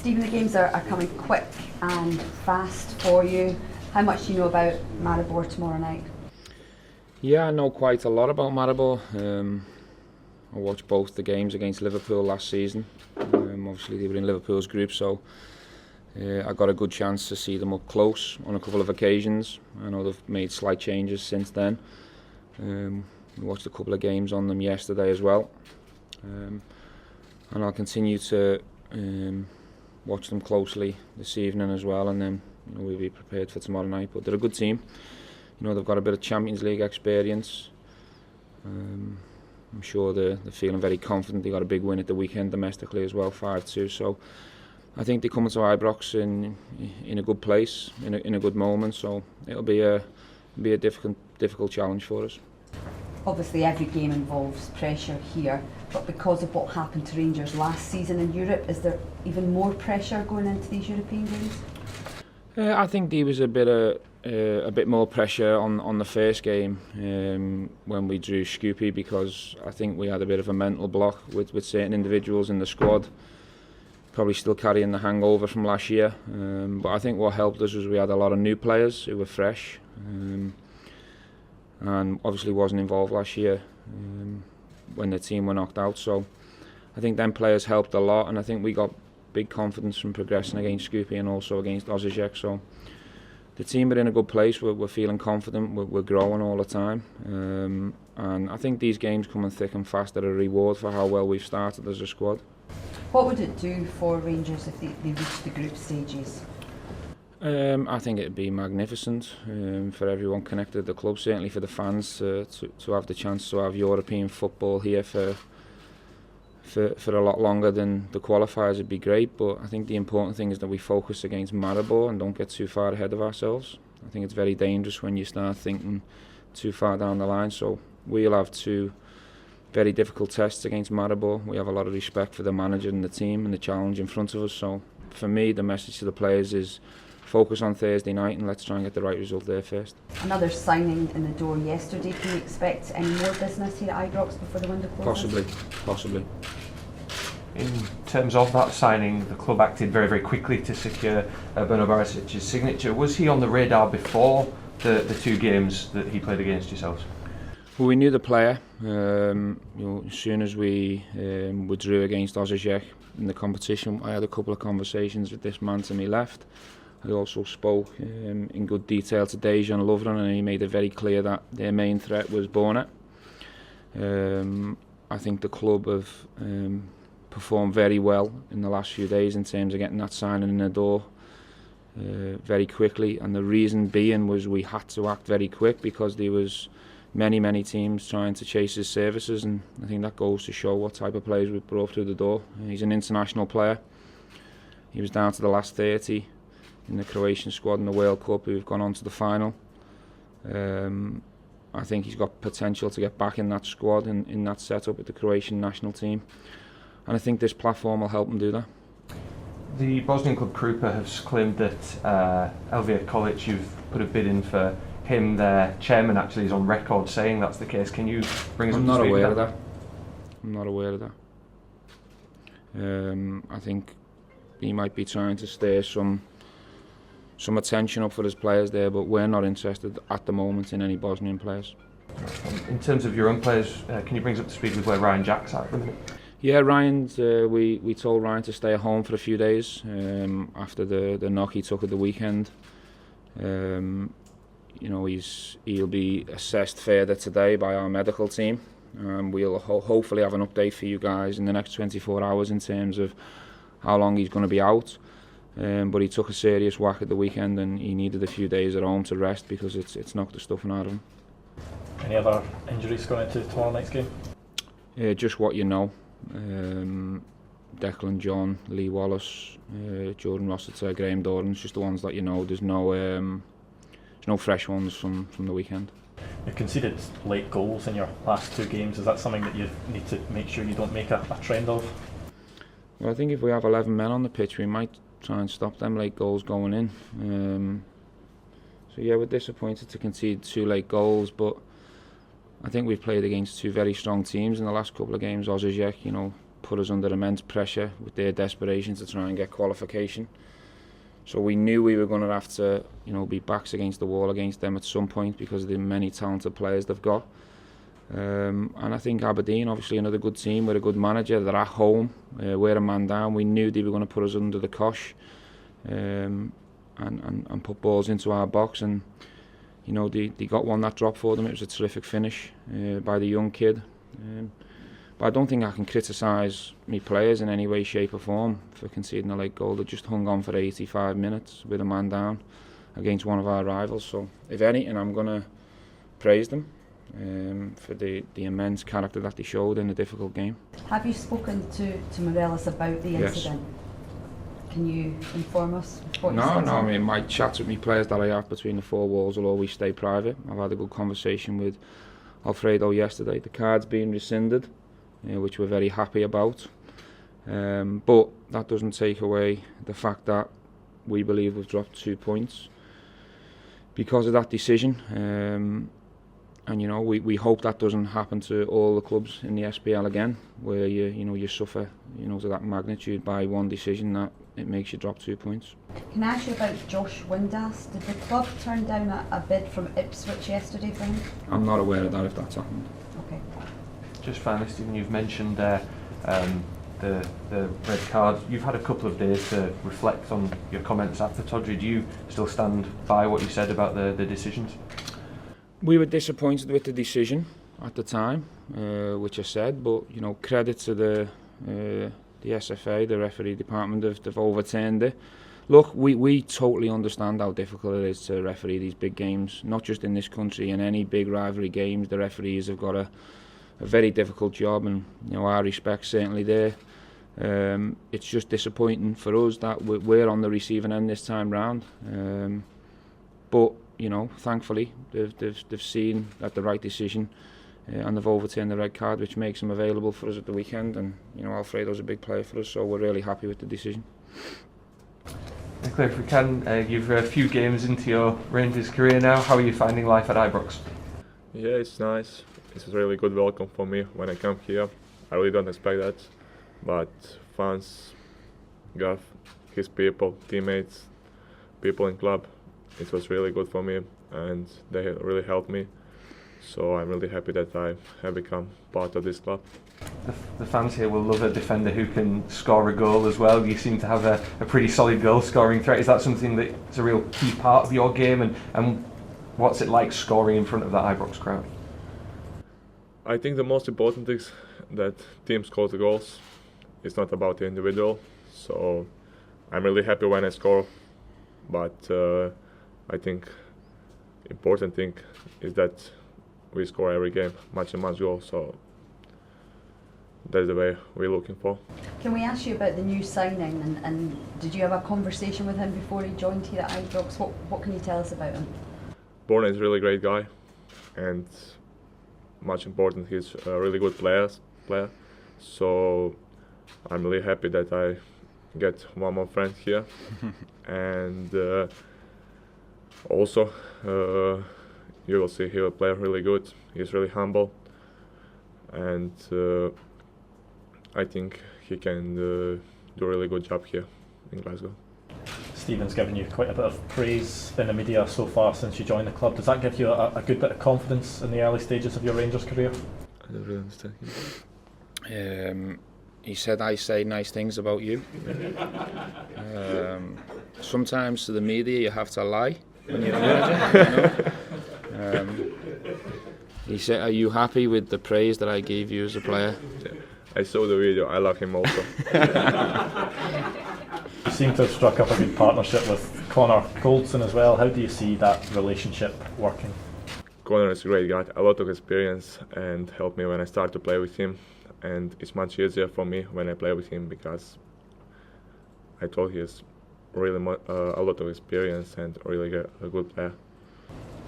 Stephen, the games are coming quick and fast for you. How much do you know about Maribor tomorrow night? Yeah, I know quite a lot about Maribor. I watched both the games against Liverpool last season. Obviously they were in Liverpool's group, so I got a good chance to see them up close on a couple of occasions. I know they've made slight changes since then. We watched a couple of games on them yesterday as well. And I'll continue to watch them closely this evening as well, and then we'll be prepared for tomorrow night. But they're a good team. They've got a bit of Champions League experience. I'm sure they're feeling very confident. They got a big win at the weekend domestically as well, 5-2. So I think they come into Ibrox in a good place, in a good moment. So it'll be a difficult challenge for us. Obviously every game involves pressure here, but because of what happened to Rangers last season in Europe, is there even more pressure going into these European games? I think there was a bit more pressure on the first game when we drew Scoopy, because I think we had a bit of a mental block with certain individuals in the squad, probably still carrying the hangover from last year. But I think what helped us was we had a lot of new players who were fresh, and obviously wasn't involved last year when the team were knocked out. So I think them players helped a lot, and I think we got big confidence from progressing against Scoopy and also against Osijek. So the team are in a good place. We're feeling confident. We're growing all the time, and I think these games coming thick and fast are a reward for how well we've started as a squad. What would it do for Rangers if they reach the group stages? I think it'd be magnificent for everyone connected at the club, certainly for the fans to have the chance to have European football here for a lot longer than the qualifiers would be great. But I think the important thing is that we focus against Maribor and don't get too far ahead of ourselves. I think it's very dangerous when you start thinking too far down the line. So we'll have two very difficult tests against Maribor. We have a lot of respect for the manager and the team and the challenge in front of us. So for me, the message to the players is focus on Thursday night and let's try and get the right result there first. Another signing in the door yesterday. Can you expect any more business here at Ibrox before the window closes? Possibly. In terms of that signing, the club acted very, very quickly to secure Bruno Barisic's signature. Was he on the radar before the two games that he played against yourselves? Well, we knew the player. As soon as we withdrew against Osijek in the competition, I had a couple of conversations with this man to my left. I also spoke in good detail to Dejan Lovren, and he made it very clear that their main threat was Borna. I think the club have performed very well in the last few days in terms of getting that signing in the door very quickly, and the reason being was we had to act very quick because there was many teams trying to chase his services, and I think that goes to show what type of players we've brought through the door. He's an international player. He was down to the last 30 in the Croatian squad in the World Cup, who've gone on to the final. I think he's got potential to get back in that squad, in that setup with the Croatian national team, and I think this platform will help him do that. The Bosnian club Krupa has claimed that Elvija Kolic, you've put a bid in for him. Their chairman actually is on record saying that's the case. Can you bring us up to speed? I'm not aware of that. I'm not aware of that. I think he might be trying to stir some attention up for his players there, but we're not interested at the moment in any Bosnian players. In terms of your own players, can you bring us up to speed with where Ryan Jack's at the minute? Yeah, Ryan's. We told Ryan to stay at home for a few days after the knock he took at the weekend. He'll be assessed further today by our medical team. We'll hopefully have an update for you guys in the next 24 hours in terms of how long he's going to be out. But he took a serious whack at the weekend and he needed a few days at home to rest because it's knocked the stuffing out of him. Any other injuries going into tomorrow night's game? Just what you know. Declan John, Lee Wallace, Jordan Rossiter, Graham Dorans, just the ones that you know. There's no fresh ones from the weekend. You've conceded late goals in your last two games. Is that something that you need to make sure you don't make a trend of? Well, I think if we have 11 men on the pitch, we might try and stop them late goals going in. So yeah, we're disappointed to concede 2 late goals, but I think we've played against 2 very strong teams in the last couple of games. Osijek, put us under immense pressure with their desperation to try and get qualification. So we knew we were going to have to, be backs against the wall against them at some point because of the many talented players they've got. And I think Aberdeen, obviously another good team with a good manager. They're at home, we're a man down. We knew they were going to put us under the cosh and put balls into our box. And they got one that dropped for them. It was a terrific finish by the young kid. But I don't think I can criticise my players in any way, shape or form for conceding a late goal. They just hung on for 85 minutes with a man down against one of our rivals. So if anything, I'm going to praise them for the immense character that they showed in a difficult game. Have you spoken to Morelos about the incident? Yes. Can you inform us what you said? No, I mean, my chats with my players that I have between the four walls will always stay private. I've had a good conversation with Alfredo yesterday. The card's been rescinded, which we're very happy about. But that doesn't take away the fact that we believe we've dropped 2 points because of that decision. And we hope that doesn't happen to all the clubs in the SPL again, where you suffer to that magnitude by one decision that it makes you drop 2 points. Can I ask you about Josh Windass? Did the club turn down a bid from Ipswich yesterday for him? I'm not aware of that, if that's happened. Okay. Just finally, Stephen, you've mentioned the red card. You've had a couple of days to reflect on your comments after Todri. Do you still stand by what you said about the decisions? We were disappointed with the decision at the time, which I said, but credit to the SFA, the referee department, they've overturned it. Look, we totally understand how difficult it is to referee these big games, not just in this country. In any big rivalry games, the referees have got a very difficult job, and our respect certainly there. It's just disappointing for us that we're on the receiving end this time round. But thankfully they've seen that the right decision, and they've overturned the red card, which makes him available for us at the weekend. And Alfredo's a big player for us, so we're really happy with the decision. Nikola, if we can, you've a few games into your Rangers career now. How are you finding life at Ibrox? Yeah, it's nice. It's a really good welcome for me when I come here. I really don't expect that, but fans, Gav, his people, teammates, people in club, it was really good for me, and they really helped me. So I'm really happy that I have become part of this club. The fans here will love a defender who can score a goal as well. You seem to have a pretty solid goal scoring threat. Is that something that's a real key part of your game, and what's it like scoring in front of that Ibrox crowd? I think the most important is that team scores the goals. It's not about the individual. So I'm really happy when I score, but I think important thing is that we score every game, match and match goal. So that's the way we're looking for. Can we ask you about the new signing, and did you have a conversation with him before he joined here at Ibrox? What can you tell us about him? Borna is a really great guy, and much important, he's a really good player. So I'm really happy that I get one more friend here. And also you will see he will play really good. He's really humble, and I think he can do a really good job here in Glasgow. Stephen's given you quite a bit of praise in the media so far since you joined the club. Does that give you a good bit of confidence in the early stages of your Rangers career? I don't really understand. He said I say nice things about you. Sometimes to the media you have to lie when you're a manager. He said, are you happy with the praise that I gave you as a player? Yeah. I saw the video, I like him also. You seem to have struck up a good partnership with Connor Goldson as well. How do you see that relationship working? Connor is a great guy, a lot of experience, and helped me when I started to play with him. And it's much easier for me when I play with him because I thought he has really a lot of experience and really a good player.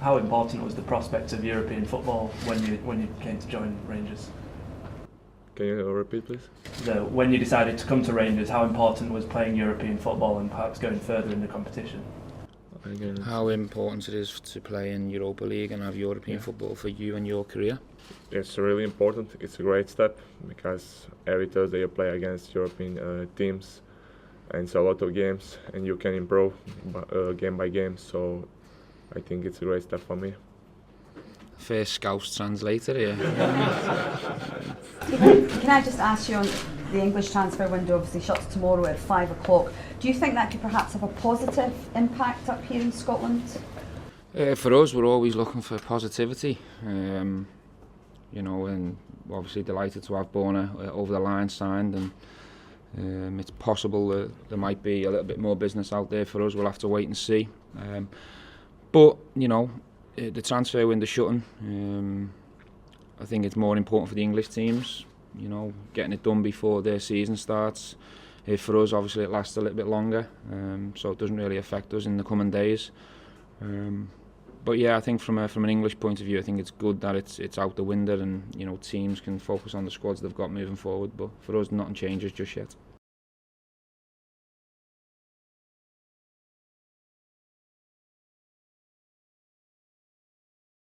How important was the prospect of European football when you came to join Rangers? Can you repeat, please? When you decided to come to Rangers, how important was playing European football and perhaps going further in the competition? again. How important it is to play in Europa League and have European Yeah. football for you and your career? It's really important. It's a great step because every Thursday you play against European teams, and it's a lot of games, and you can improve game by game. So I think it's a great step for me. First Scouse translator here. Can I just ask you on the English transfer window obviously shuts tomorrow at 5 o'clock. Do you think that could perhaps have a positive impact up here in Scotland? For us, we're always looking for positivity. You know, and obviously delighted to have Bona over the line signed, and it's possible that there might be a little bit more business out there for us. We'll have to wait and see. But you know, the transfer window shutting. I think it's more important for the English teams. You know, getting it done before their season starts. For us, obviously, it lasts a little bit longer, so it doesn't really affect us in the coming days. But yeah, I think from an English point of view, I think it's good that it's out the window, and you know, teams can focus on the squads they've got moving forward. But for us, nothing changes just yet.